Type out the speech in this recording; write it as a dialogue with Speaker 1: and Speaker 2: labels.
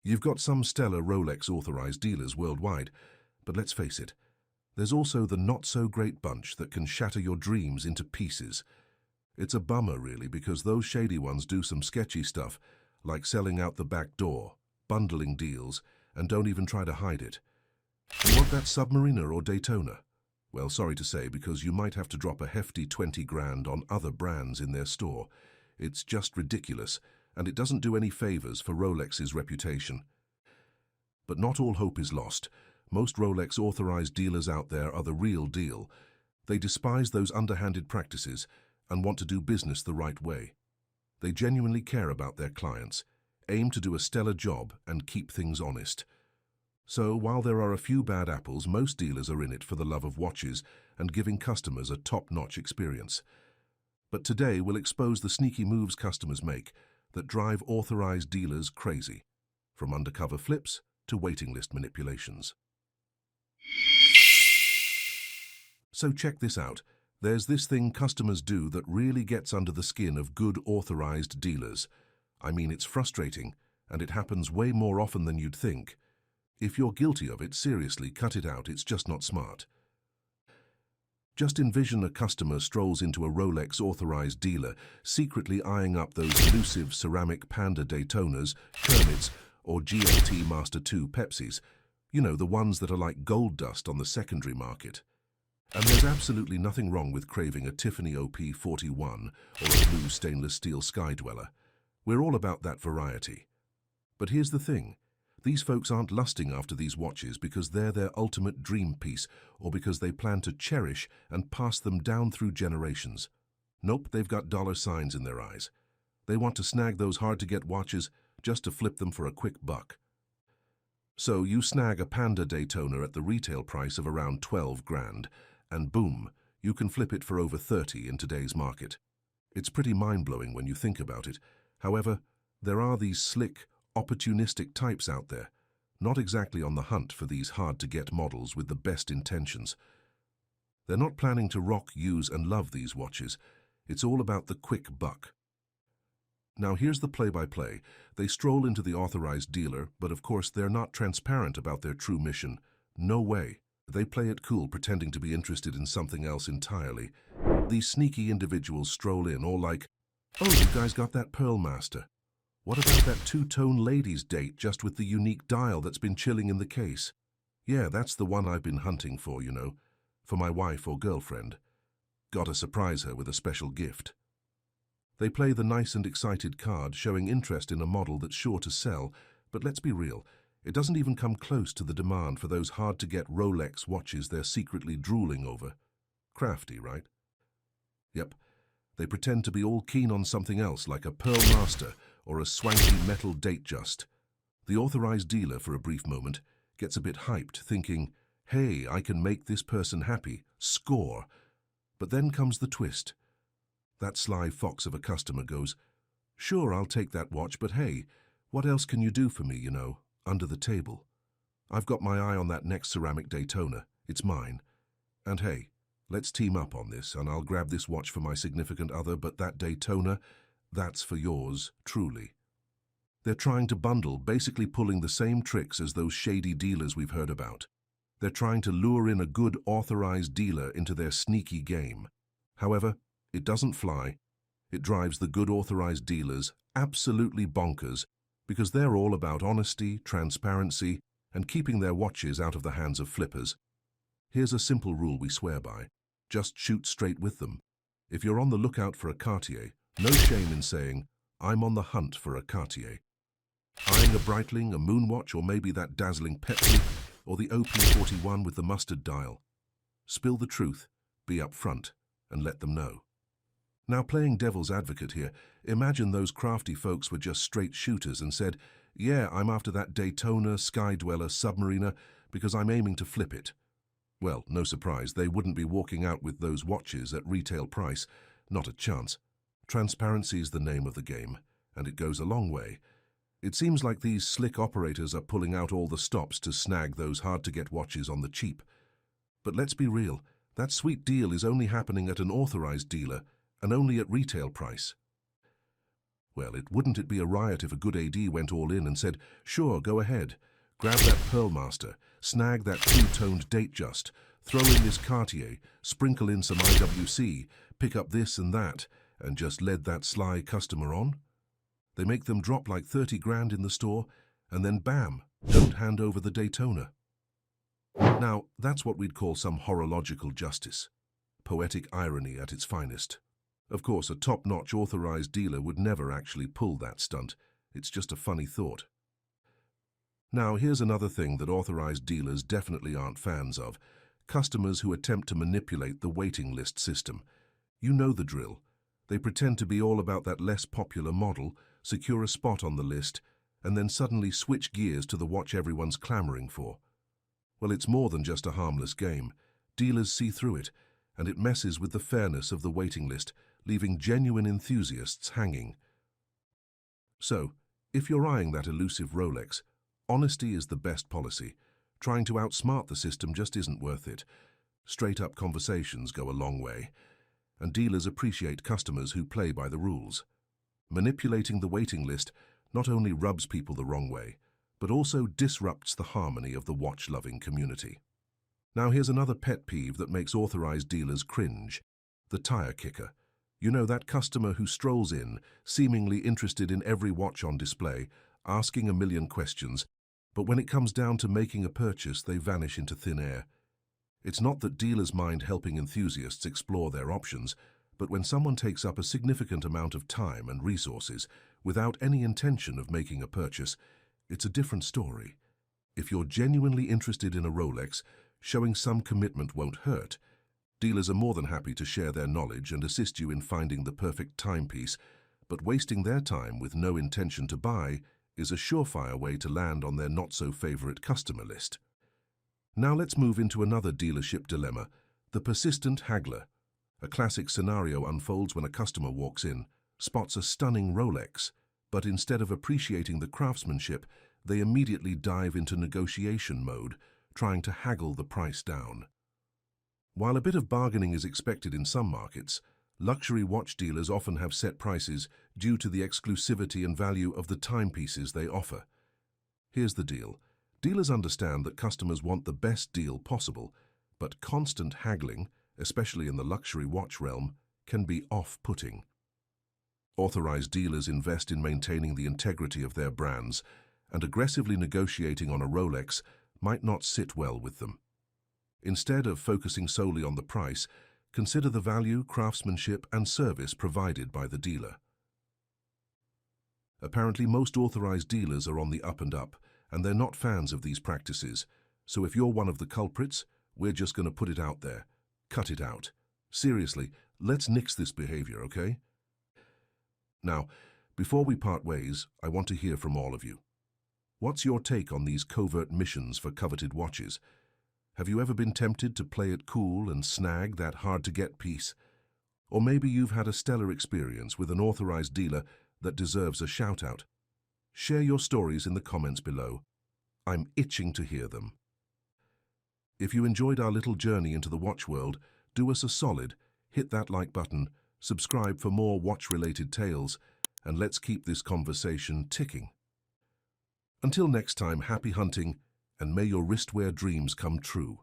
Speaker 1: You've got some stellar Rolex Authorized dealers worldwide, but let's face it, there's also the not-so-great bunch that can shatter your dreams into pieces. It's a bummer, really, because those shady ones do some sketchy stuff, like selling out the back door, bundling deals, and don't even try to hide it. You want that Submariner or Daytona? Well, sorry to say, because you might have to drop a hefty 20 grand on other brands in their store. It's just ridiculous, and it doesn't do any favors for Rolex's reputation. But not all hope is lost. Most Rolex Authorized dealers out there are the real deal. They despise those underhanded practices and want to do business the right way. They genuinely care about their clients, aim to do a stellar job, and keep things honest. So, while there are a few bad apples, most dealers are in it for the love of watches and giving customers a top-notch experience. But today we'll expose the sneaky moves customers make that drive Authorized dealers crazy, from undercover flips to waiting list manipulations. So check this out. There's this thing customers do that really gets under the skin of good Authorized dealers. I mean, it's frustrating, and it happens way more often than you'd think. If you're guilty of it, seriously, cut it out. It's just not smart. Just envision a customer strolls into a Rolex Authorized dealer, secretly eyeing up those elusive ceramic Panda Daytonas, Kermits, or GLT Master 2 Pepsis. You know, the ones that are like gold dust on the secondary market. And there's absolutely nothing wrong with craving a Tiffany OP41 or a blue stainless steel Sky Dweller. We're all about that variety. But here's the thing. These folks aren't lusting after these watches because they're their ultimate dream piece or because they plan to cherish and pass them down through generations. Nope, they've got dollar signs in their eyes. They want to snag those hard-to-get watches just to flip them for a quick buck. So you snag a Panda Daytona at the retail price of around 12 grand, and boom, you can flip it for over 30 in today's market. It's pretty mind-blowing when you think about it. However, there are these slick, opportunistic types out there, not exactly on the hunt for these hard-to-get models with the best intentions. They're not planning to rock, use, and love these watches. It's all about the quick buck. Now here's the play-by-play. They stroll into the Authorized dealer, but of course they're not transparent about their true mission. No way. They play it cool, pretending to be interested in something else entirely. These sneaky individuals stroll in, all like, "Oh, you guys got that Pearl Master. What about that two-tone ladies date just with the unique dial that's been chilling in the case? Yeah, that's the one I've been hunting for, you know, for my wife or girlfriend. Gotta surprise her with a special gift." They play the nice and excited card, showing interest in a model that's sure to sell, but let's be real, it doesn't even come close to the demand for those hard-to-get Rolex watches they're secretly drooling over. Crafty, right? Yep, they pretend to be all keen on something else, like a Pearl Master or a swanky metal Datejust. The Authorized dealer, for a brief moment, gets a bit hyped, thinking, hey, I can make this person happy, score. But then comes the twist. That sly fox of a customer goes, "Sure, I'll take that watch, but hey, what else can you do for me, you know, under the table? I've got my eye on that next ceramic Daytona. It's mine. And hey, let's team up on this, and I'll grab this watch for my significant other, but that Daytona, that's for yours, truly." They're trying to bundle, basically pulling the same tricks as those shady dealers we've heard about. They're trying to lure in a good Authorized dealer into their sneaky game. However, it doesn't fly. It drives the good Authorized dealers absolutely bonkers because they're all about honesty, transparency, and keeping their watches out of the hands of flippers. Here's a simple rule we swear by. Just shoot straight with them. If you're on the lookout for a Cartier, no shame in saying, "I'm on the hunt for a Cartier." Eyeing a Breitling, a Moonwatch, or maybe that dazzling Pepsi, or the OP41 with the mustard dial. Spill the truth, be upfront, and let them know. Now, playing devil's advocate here, imagine those crafty folks were just straight shooters and said, "Yeah, I'm after that Daytona, Sky Dweller, Submariner, because I'm aiming to flip it." Well, no surprise, they wouldn't be walking out with those watches at retail price. Not a chance. Transparency is the name of the game, and it goes a long way. It seems like these slick operators are pulling out all the stops to snag those hard-to-get watches on the cheap. But let's be real, that sweet deal is only happening at an Authorized dealer, and only at retail price. Well, wouldn't it be a riot if a good AD went all in and said, "Sure, go ahead. Grab that Pearl Master, snag that two-toned date just, throw in this Cartier, sprinkle in some IWC, pick up this and that, and just lead that sly customer on?" They make them drop like 30 grand in the store, and then bam, don't hand over the Daytona. Now, that's what we'd call some horological justice. Poetic irony at its finest. Of course, a top-notch authorized dealer would never actually pull that stunt. It's just a funny thought. Now, here's another thing that authorized dealers definitely aren't fans of: customers who attempt to manipulate the waiting list system. You know the drill. They pretend to be all about that less popular model, secure a spot on the list, and then suddenly switch gears to the watch everyone's clamoring for. Well, it's more than just a harmless game. Dealers see through it, and it messes with the fairness of the waiting list, leaving genuine enthusiasts hanging. So, if you're eyeing that elusive Rolex, honesty is the best policy. Trying to outsmart the system just isn't worth it. Straight-up conversations go a long way, and dealers appreciate customers who play by the rules. Manipulating the waiting list not only rubs people the wrong way, but also disrupts the harmony of the watch-loving community. Now here's another pet peeve that makes authorized dealers cringe: the tire kicker. You know, that customer who strolls in, seemingly interested in every watch on display, asking a million questions, but when it comes down to making a purchase, they vanish into thin air. It's not that dealers mind helping enthusiasts explore their options, but when someone takes up a significant amount of time and resources without any intention of making a purchase, it's a different story. If you're genuinely interested in a Rolex, showing some commitment won't hurt. Dealers are more than happy to share their knowledge and assist you in finding the perfect timepiece, but wasting their time with no intention to buy is a surefire way to land on their not-so-favorite customer list. Now let's move into another dealership dilemma: the persistent haggler. A classic scenario unfolds when a customer walks in, spots a stunning Rolex, but instead of appreciating the craftsmanship, they immediately dive into negotiation mode, trying to haggle the price down. While a bit of bargaining is expected in some markets, luxury watch dealers often have set prices due to the exclusivity and value of the timepieces they offer. Here's the deal. Dealers understand that customers want the best deal possible, but constant haggling, especially in the luxury watch realm, can be off-putting. Authorized dealers invest in maintaining the integrity of their brands, and aggressively negotiating on a Rolex might not sit well with them. Instead of focusing solely on the price, consider the value, craftsmanship, and service provided by the dealer. Apparently, most authorized dealers are on the up and up, and they're not fans of these practices. So if you're one of the culprits, we're just going to put it out there. Cut it out. Seriously, let's nix this behavior, okay? Now, before we part ways, I want to hear from all of you. What's your take on these covert missions for coveted watches? Have you ever been tempted to play it cool and snag that hard-to-get piece? Or maybe you've had a stellar experience with an authorized dealer that deserves a shout-out. Share your stories in the comments below. I'm itching to hear them. If you enjoyed our little journey into the watch world, do us a solid, hit that like button, subscribe for more watch-related tales, and let's keep this conversation ticking. Until next time, happy hunting, and may your wristwear dreams come true.